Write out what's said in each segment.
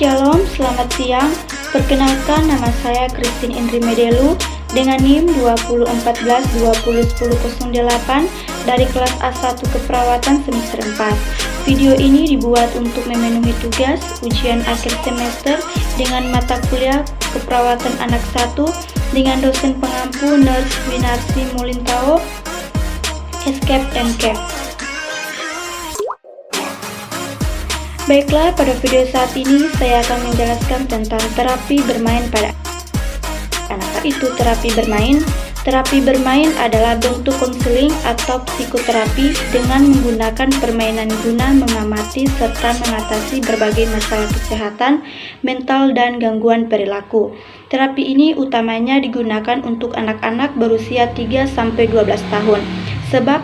Shalom, selamat siang. Perkenalkan, nama saya Christine Indri Medelu dengan NIM 2014-201008 dari kelas A1 Keperawatan semester 4. Video ini dibuat untuk memenuhi tugas ujian akhir semester dengan mata kuliah Keperawatan Anak 1 dengan dosen pengampu Nurse Winarsi Mulintao, Escape MK. Baiklah, pada video saat ini saya akan menjelaskan tentang terapi bermain pada anak. Itu terapi bermain. Terapi bermain adalah bentuk konseling atau psikoterapi dengan menggunakan permainan guna mengamati serta mengatasi berbagai masalah kesehatan mental dan gangguan perilaku. Terapi ini utamanya digunakan untuk anak-anak berusia 3-12 tahun. Sebab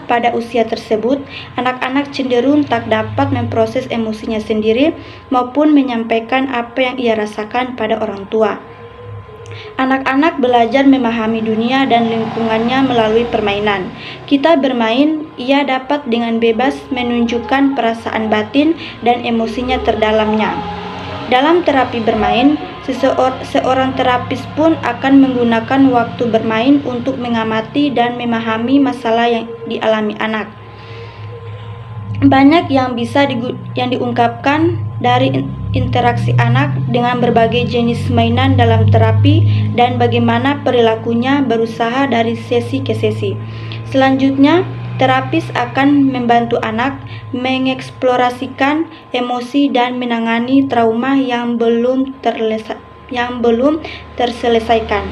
pada usia tersebut, anak-anak cenderung tak dapat memproses emosinya sendiri maupun menyampaikan apa yang ia rasakan pada orang tua. Anak-anak belajar memahami dunia dan lingkungannya melalui permainan. Kita bermain, ia dapat dengan bebas menunjukkan perasaan batin dan emosinya terdalamnya. Dalam terapi bermain, seorang terapis pun akan menggunakan waktu bermain untuk mengamati dan memahami masalah yang dialami anak. Banyak yang bisa diungkapkan dari interaksi anak dengan berbagai jenis mainan dalam terapi dan bagaimana perilakunya berusaha dari sesi ke sesi. Selanjutnya, terapis akan membantu anak mengeksplorasikan emosi dan menangani trauma yang belum terselesaikan.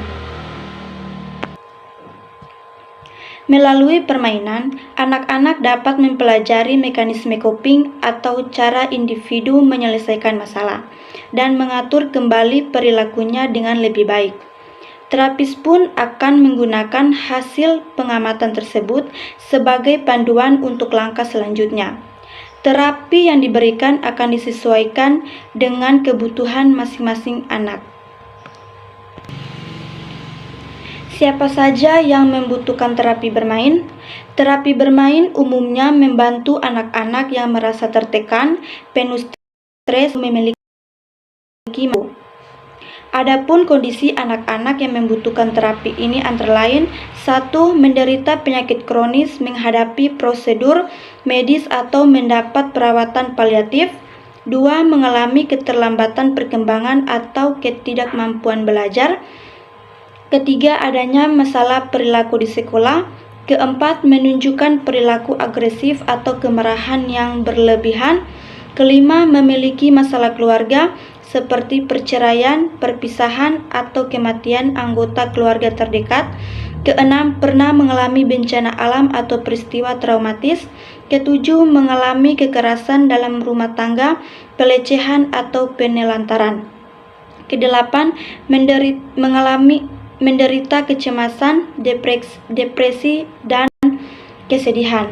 Melalui permainan, anak-anak dapat mempelajari mekanisme coping atau cara individu menyelesaikan masalah dan mengatur kembali perilakunya dengan lebih baik. Terapis pun akan menggunakan hasil pengamatan tersebut sebagai panduan untuk langkah selanjutnya. Terapi yang diberikan akan disesuaikan dengan kebutuhan masing-masing anak. Siapa saja yang membutuhkan terapi bermain? Terapi bermain umumnya membantu anak-anak yang merasa tertekan, penuh stres, memiliki Adapun kondisi anak-anak yang membutuhkan terapi ini antara lain: 1. Menderita penyakit kronis, menghadapi prosedur medis atau mendapat perawatan paliatif. 2. Mengalami keterlambatan perkembangan atau ketidakmampuan belajar. 3. Adanya masalah perilaku di sekolah. 4. Menunjukkan perilaku agresif atau kemarahan yang berlebihan. 5. Memiliki masalah keluarga seperti perceraian, perpisahan, atau kematian anggota keluarga terdekat. 6. Pernah mengalami bencana alam atau peristiwa traumatis. 7. Mengalami kekerasan dalam rumah tangga, pelecehan, atau penelantaran. 8. Menderita kecemasan, depresi, dan kesedihan.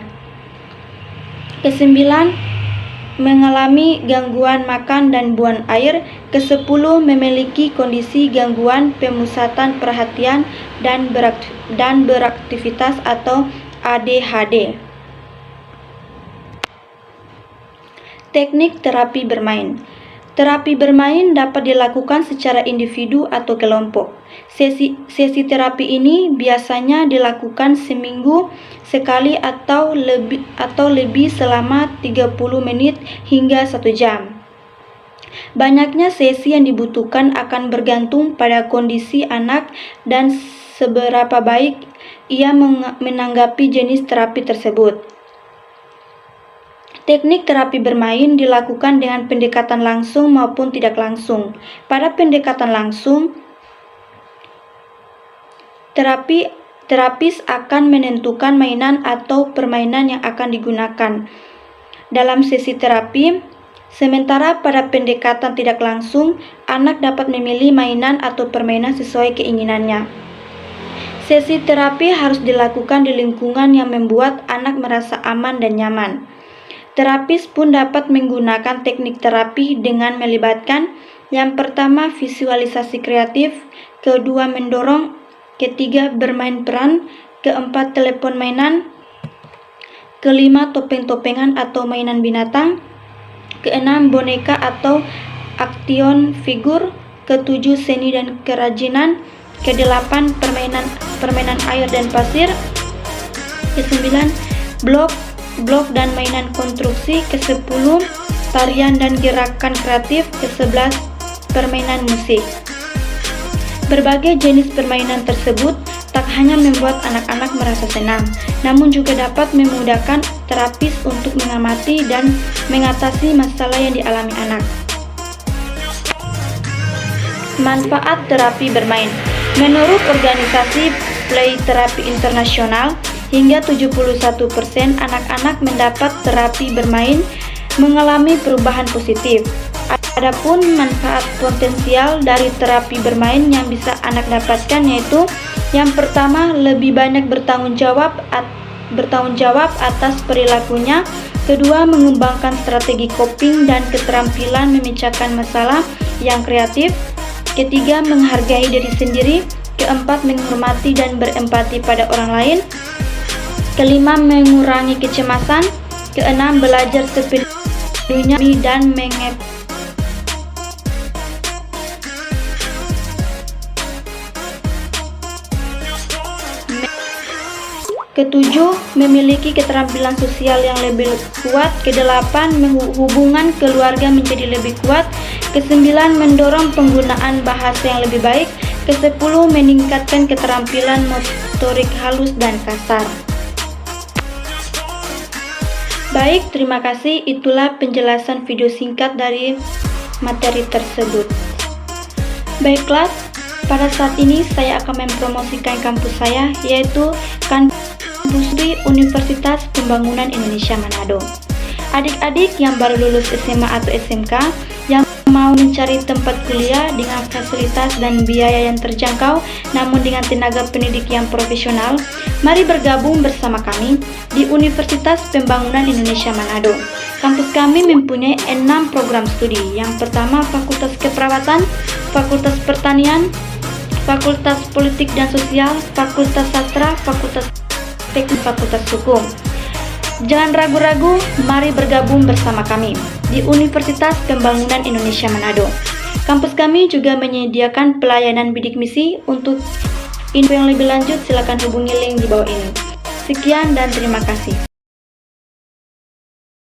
9. Mengalami gangguan makan dan buang air. 10. Memiliki kondisi gangguan pemusatan perhatian dan beraktivitas atau ADHD. Teknik terapi bermain. Terapi bermain dapat dilakukan secara individu atau kelompok. Sesi terapi ini biasanya dilakukan seminggu sekali atau lebih selama 30 menit hingga 1 jam. Banyaknya sesi yang dibutuhkan akan bergantung pada kondisi anak dan seberapa baik ia menanggapi jenis terapi tersebut. Teknik terapi bermain dilakukan dengan pendekatan langsung maupun tidak langsung. Pada pendekatan langsung, terapis akan menentukan mainan atau permainan yang akan digunakan dalam sesi terapi. Sementara pada pendekatan tidak langsung, anak dapat memilih mainan atau permainan sesuai keinginannya. Sesi terapi harus dilakukan di lingkungan yang membuat anak merasa aman dan nyaman. Terapis pun dapat menggunakan teknik terapi dengan melibatkan: yang pertama, visualisasi kreatif; kedua, mendorong; ketiga, bermain peran; keempat, telepon mainan; kelima, topeng-topengan atau mainan binatang; ke-6 boneka atau action figur, ke-7 seni dan kerajinan, ke-8 permainan air dan pasir, ke-9 blok dan mainan konstruksi, ke-10 tarian dan gerakan kreatif, ke-11 permainan musik. Berbagai jenis permainan tersebut tak hanya membuat anak-anak merasa senang, namun juga dapat memudahkan terapis untuk mengamati dan mengatasi masalah yang dialami anak. Manfaat terapi bermain. Menurut organisasi Play Therapy Internasional, hingga 71% anak-anak mendapat terapi bermain mengalami perubahan positif. Adapun manfaat potensial dari terapi bermain yang bisa anak dapatkan yaitu yang pertama, lebih banyak bertanggung jawab atas perilakunya. Kedua, mengembangkan strategi coping dan keterampilan memecahkan masalah yang kreatif. Ketiga, menghargai diri sendiri. Keempat, menghormati dan berempati pada orang lain. Kelima, mengurangi kecemasan. Keenam, belajar sepenuhnya dan Ketujuh, memiliki keterampilan sosial yang lebih kuat. Kedelapan, hubungan keluarga menjadi lebih kuat. Kesembilan, mendorong penggunaan bahasa yang lebih baik. Kesepuluh, meningkatkan keterampilan motorik halus dan kasar. Baik, terima kasih. Itulah penjelasan video singkat dari materi tersebut. Baiklah, pada saat ini saya akan mempromosikan kampus saya, yaitu kampus di Universitas Pembangunan Indonesia Manado. Adik-adik yang baru lulus SMA atau SMK yang mau mencari tempat kuliah dengan fasilitas dan biaya yang terjangkau namun dengan tenaga pendidik yang profesional, mari bergabung bersama kami di Universitas Pembangunan Indonesia Manado. Kampus kami mempunyai 6 program studi. Yang pertama, Fakultas Keperawatan, Fakultas Pertanian, Fakultas Politik dan Sosial, Fakultas Sastra, Fakultas Teknik, Fakultas Hukum. Jangan ragu-ragu, mari bergabung bersama kami di Universitas Pembangunan Indonesia Manado. Kampus kami juga menyediakan pelayanan bidik misi. Untuk info yang lebih lanjut, silakan hubungi link di bawah ini. Sekian dan terima kasih.